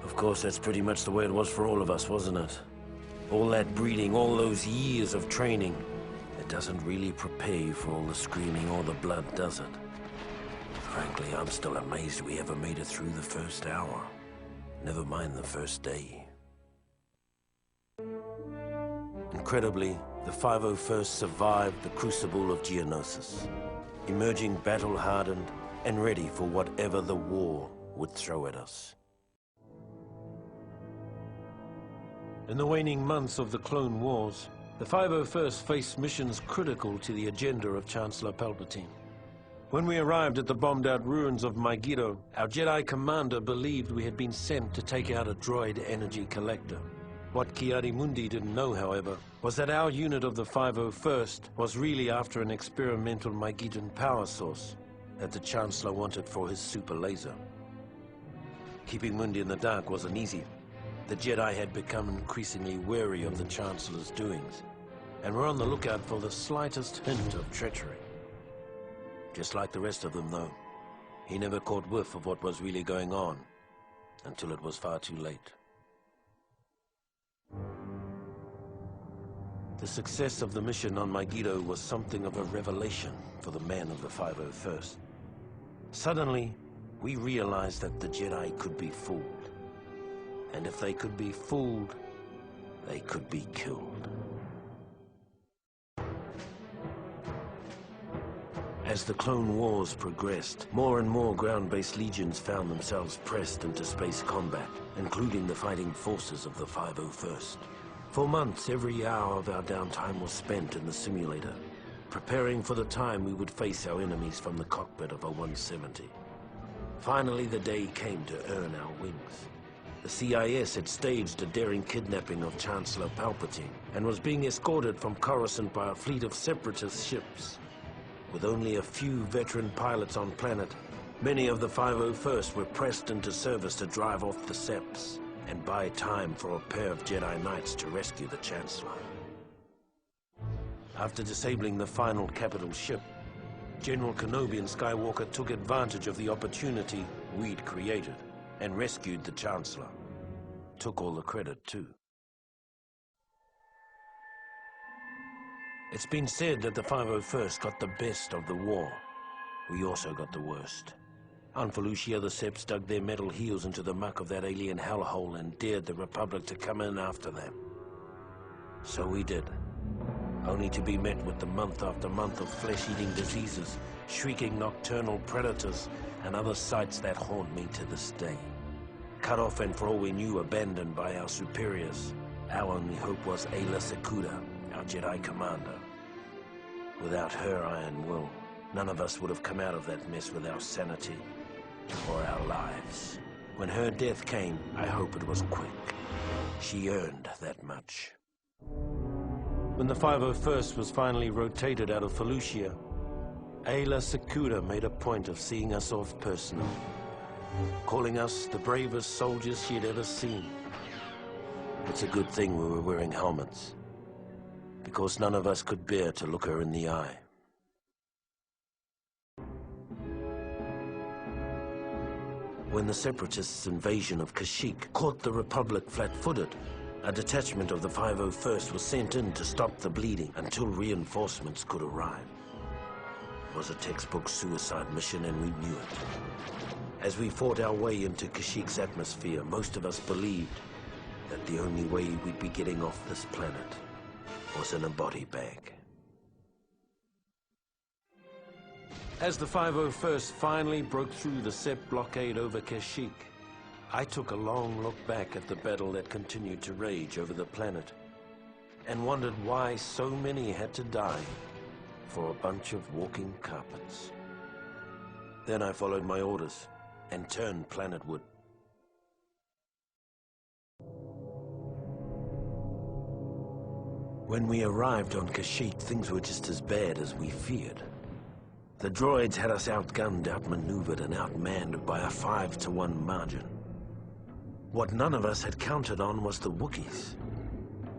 Of course, that's pretty much the way it was for all of us, wasn't it? All that breeding, all those years of training, it doesn't really prepare you for all the screaming or the blood, does it? Frankly, I'm still amazed we ever made it through the first hour. Never mind the first day. Incredibly, the 501st survived the crucible of Geonosis, emerging battle-hardened and ready for whatever the war would throw at us. In the waning months of the Clone Wars, the 501st faced missions critical to the agenda of Chancellor Palpatine. When we arrived at the bombed-out ruins of Megiddo, our Jedi commander believed we had been sent to take out a droid energy collector. What Ki-Adi-Mundi didn't know, however, was that our unit of the 501st was really after an experimental Megiddan power source that the Chancellor wanted for his super laser. Keeping Mundi in the dark wasn't easy. The Jedi had become increasingly wary of the Chancellor's doings, and were on the lookout for the slightest hint of treachery. Just like the rest of them, though, he never caught whiff of what was really going on until it was far too late. The success of the mission on Megiddo was something of a revelation for the men of the 501st. Suddenly, we realized that the Jedi could be fooled. And if they could be fooled, they could be killed. As the Clone Wars progressed, more and more ground-based legions found themselves pressed into space combat, including the fighting forces of the 501st. For months, every hour of our downtime was spent in the simulator, preparing for the time we would face our enemies from the cockpit of a 170. Finally, the day came to earn our wings. The CIS had staged a daring kidnapping of Chancellor Palpatine and was being escorted from Coruscant by a fleet of separatist ships. With only a few veteran pilots on planet, many of the 501st were pressed into service to drive off the Seps and buy time for a pair of Jedi Knights to rescue the Chancellor. After disabling the final capital ship, General Kenobi and Skywalker took advantage of the opportunity we'd created and rescued the Chancellor. Took all the credit, too. It's been said that the 501st got the best of the war. We also got the worst. On Felucia, the Seps dug their metal heels into the muck of that alien hellhole and dared the Republic to come in after them. So we did, only to be met with the month after month of flesh-eating diseases, shrieking nocturnal predators, and other sights that haunt me to this day. Cut off and for all we knew, abandoned by our superiors. Our only hope was Aayla Secura, our Jedi commander. Without her iron will, none of us would have come out of that mess with our sanity or our lives. When her death came, I hope it was quick. She earned that much. When the 501st was finally rotated out of Felucia, Aayla Secura made a point of seeing us off personally, calling us the bravest soldiers she had ever seen. It's a good thing we were wearing helmets, because none of us could bear to look her in the eye. When the Separatists' invasion of Kashyyyk caught the Republic flat-footed, a detachment of the 501st was sent in to stop the bleeding until reinforcements could arrive. It was a textbook suicide mission, and we knew it. As we fought our way into Kashyyyk's atmosphere, most of us believed that the only way we'd be getting off this planet was in a body bag. As the 501st finally broke through the Sep blockade over Kashyyyk, I took a long look back at the battle that continued to rage over the planet and wondered why so many had to die for a bunch of walking carpets. Then I followed my orders and turned planetward. When we arrived on Kashyyyk, things were just as bad as we feared. The droids had us outgunned, outmaneuvered, and outmanned by a 5-to-1 margin. What none of us had counted on was the Wookiees.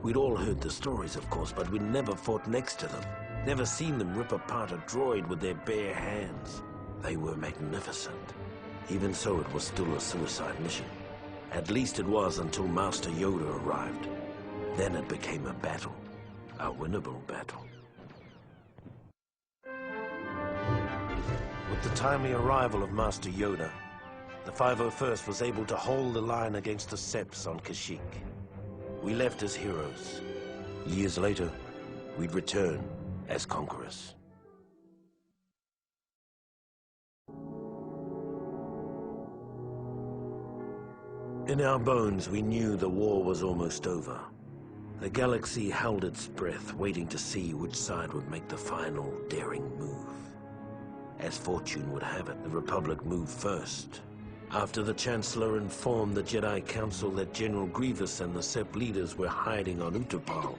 We'd all heard the stories, of course, but we'd never fought next to them. Never seen them rip apart a droid with their bare hands. They were magnificent. Even so, it was still a suicide mission. At least it was until Master Yoda arrived. Then it became a battle. A winnable battle. With the timely arrival of Master Yoda, the 501st was able to hold the line against the Seps on Kashyyyk. We left as heroes. Years later, we'd return as conquerors. In our bones, we knew the war was almost over. The galaxy held its breath, waiting to see which side would make the final, daring move. As fortune would have it, the Republic moved first. After the Chancellor informed the Jedi Council that General Grievous and the Sep leaders were hiding on Utapau,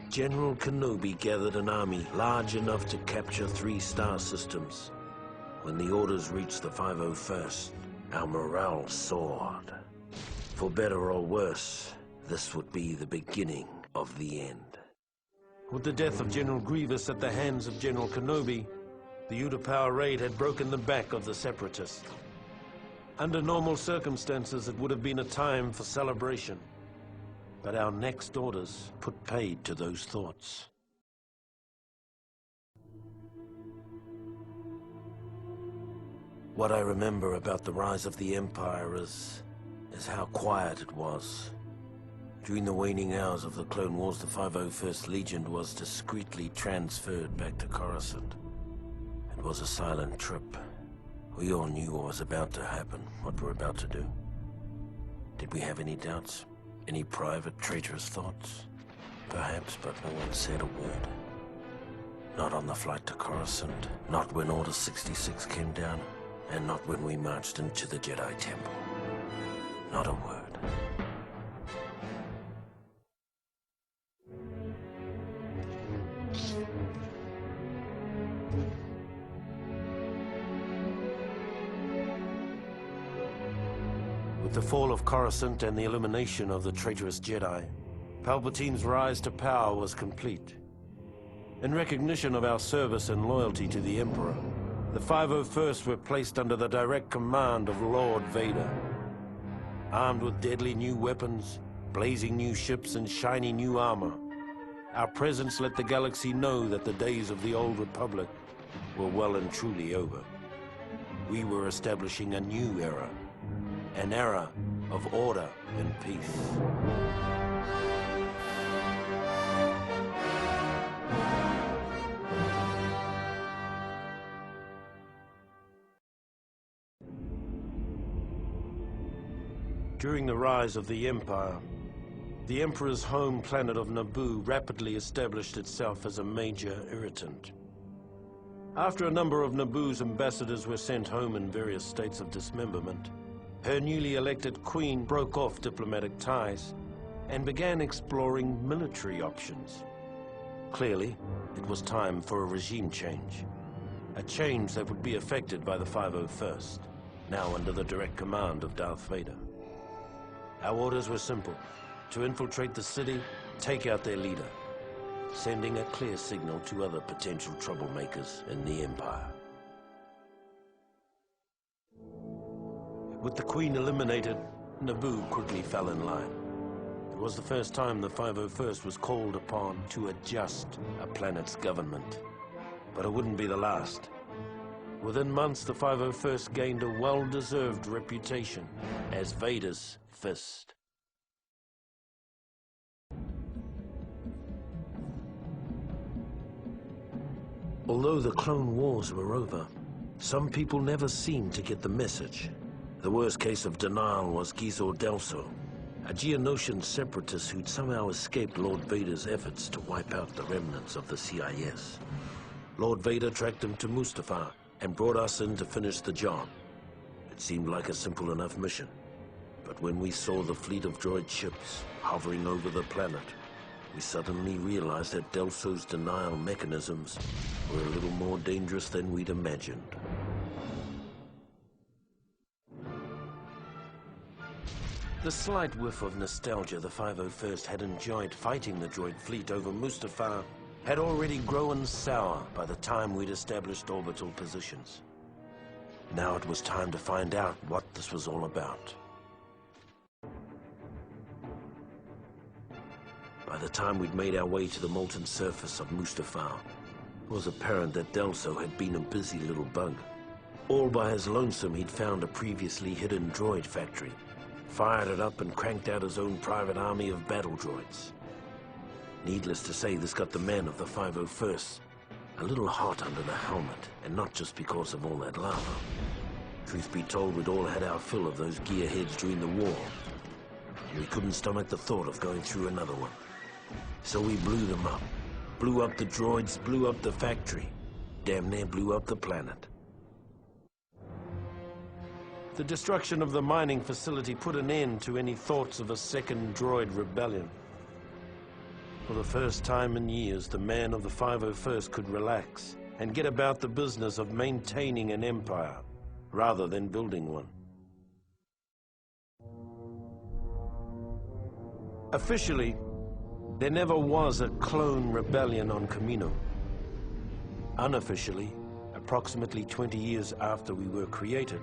General Kenobi gathered an army large enough to capture 3 star systems. When the orders reached the 501st, our morale soared. For better or worse, this would be the beginning of the end. With the death of General Grievous at the hands of General Kenobi, the Utapau raid had broken the back of the Separatists. Under normal circumstances, it would have been a time for celebration. But our next orders put paid to those thoughts. What I remember about the rise of the Empire is how quiet it was. During the waning hours of the Clone Wars, the 501st Legion was discreetly transferred back to Coruscant. It was a silent trip. We all knew what was about to happen, what we're about to do. Did we have any doubts? Any private, traitorous thoughts? Perhaps, but no one said a word. Not on the flight to Coruscant, not when Order 66 came down, and not when we marched into the Jedi Temple. Not a word. With the fall of Coruscant and the elimination of the traitorous Jedi, Palpatine's rise to power was complete. In recognition of our service and loyalty to the Emperor, the 501st were placed under the direct command of Lord Vader. Armed with deadly new weapons, blazing new ships, and shiny new armor, our presence let the galaxy know that the days of the old Republic were well and truly over. We were establishing a new era, an era of order and peace. During the rise of the Empire, the Emperor's home planet of Naboo rapidly established itself as a major irritant. After a number of Naboo's ambassadors were sent home in various states of dismemberment, her newly elected queen broke off diplomatic ties and began exploring military options. Clearly, it was time for a regime change. A change that would be effected by the 501st, now under the direct command of Darth Vader. Our orders were simple: to infiltrate the city, take out their leader, sending a clear signal to other potential troublemakers in the Empire. With the Queen eliminated, Naboo quickly fell in line. It was the first time the 501st was called upon to adjust a planet's government. But it wouldn't be the last. Within months, the 501st gained a well-deserved reputation as Vader's fist. Although the Clone Wars were over, some people never seemed to get the message. The worst case of denial was Gizor Delso, a Geonosian separatist who'd somehow escaped Lord Vader's efforts to wipe out the remnants of the CIS. Lord Vader tracked him to Mustafar and brought us in to finish the job. It seemed like a simple enough mission. But when we saw the fleet of droid ships hovering over the planet, we suddenly realized that Delso's denial mechanisms were a little more dangerous than we'd imagined. The slight whiff of nostalgia the 501st had enjoyed fighting the droid fleet over Mustafar had already grown sour by the time we'd established orbital positions. Now it was time to find out what this was all about. By the time we'd made our way to the molten surface of Mustafar, it was apparent that Delso had been a busy little bug. All by his lonesome, he'd found a previously hidden droid factory, fired it up and cranked out his own private army of battle droids. Needless to say, this got the men of the 501st a little hot under the helmet, and not just because of all that lava. Truth be told, we'd all had our fill of those gearheads during the war. We couldn't stomach the thought of going through another one. So we blew them up. Blew up the droids, blew up the factory. Damn near blew up the planet. The destruction of the mining facility put an end to any thoughts of a second droid rebellion. For the first time in years, the man of the 501st could relax and get about the business of maintaining an empire, rather than building one. Officially, there never was a clone rebellion on Kamino. Unofficially, approximately 20 years after we were created,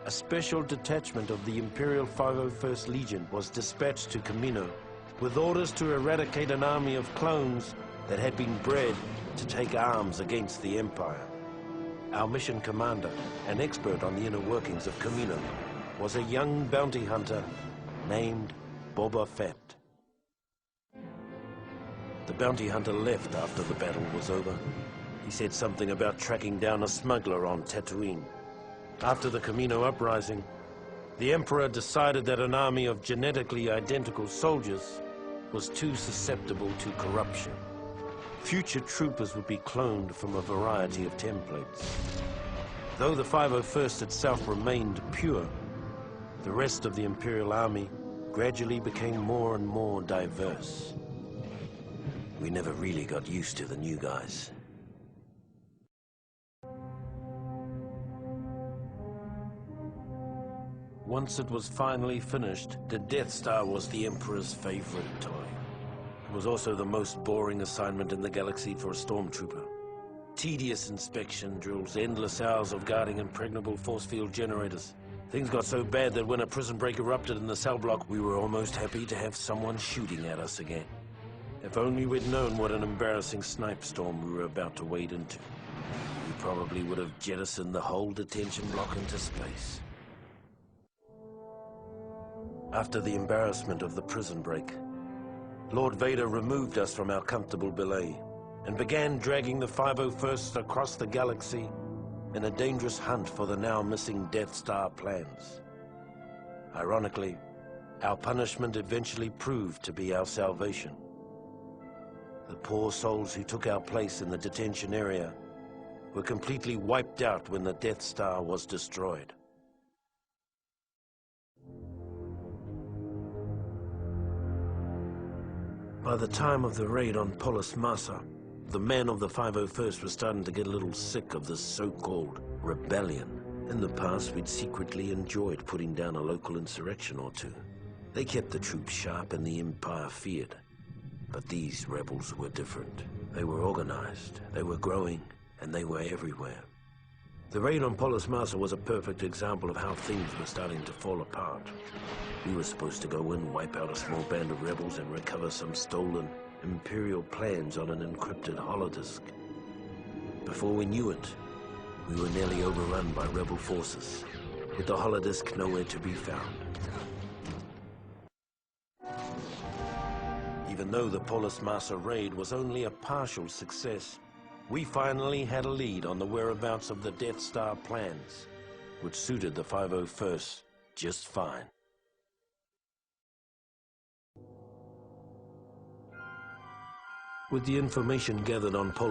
a special detachment of the Imperial 501st Legion was dispatched to Kamino with orders to eradicate an army of clones that had been bred to take arms against the Empire. Our mission commander, an expert on the inner workings of Kamino, was a young bounty hunter named Boba Fett. The bounty hunter left after the battle was over. He said something about tracking down a smuggler on Tatooine. After the Kamino uprising, the Emperor decided that an army of genetically identical soldiers was too susceptible to corruption. Future troopers would be cloned from a variety of templates. Though the 501st itself remained pure, the rest of the Imperial Army gradually became more and more diverse. We never really got used to the new guys. Once it was finally finished, the Death Star was the Emperor's favorite toy. It was also the most boring assignment in the galaxy for a stormtrooper. Tedious inspection drills, endless hours of guarding impregnable force field generators. Things got so bad that when a prison break erupted in the cell block, we were almost happy to have someone shooting at us again. If only we'd known what an embarrassing snipe storm we were about to wade into. We probably would have jettisoned the whole detention block into space. After the embarrassment of the prison break, Lord Vader removed us from our comfortable belay and began dragging the 501st across the galaxy in a dangerous hunt for the now missing Death Star plans. Ironically, our punishment eventually proved to be our salvation. The poor souls who took our place in the detention area were completely wiped out when the Death Star was destroyed. By the time of the raid on Polis Massa, the men of the 501st were starting to get a little sick of this so-called rebellion. In the past, we'd secretly enjoyed putting down a local insurrection or two. They kept the troops sharp and the Empire feared. But these rebels were different. They were organized, they were growing, and they were everywhere. The raid on Polis Massa was a perfect example of how things were starting to fall apart. We were supposed to go in, wipe out a small band of rebels, and recover some stolen Imperial plans on an encrypted holodisk. Before we knew it, we were nearly overrun by rebel forces, with the holodisk nowhere to be found. Even though the Polis Massa raid was only a partial success, we finally had a lead on the whereabouts of the Death Star plans, which suited the 501st just fine. With the information gathered on Polis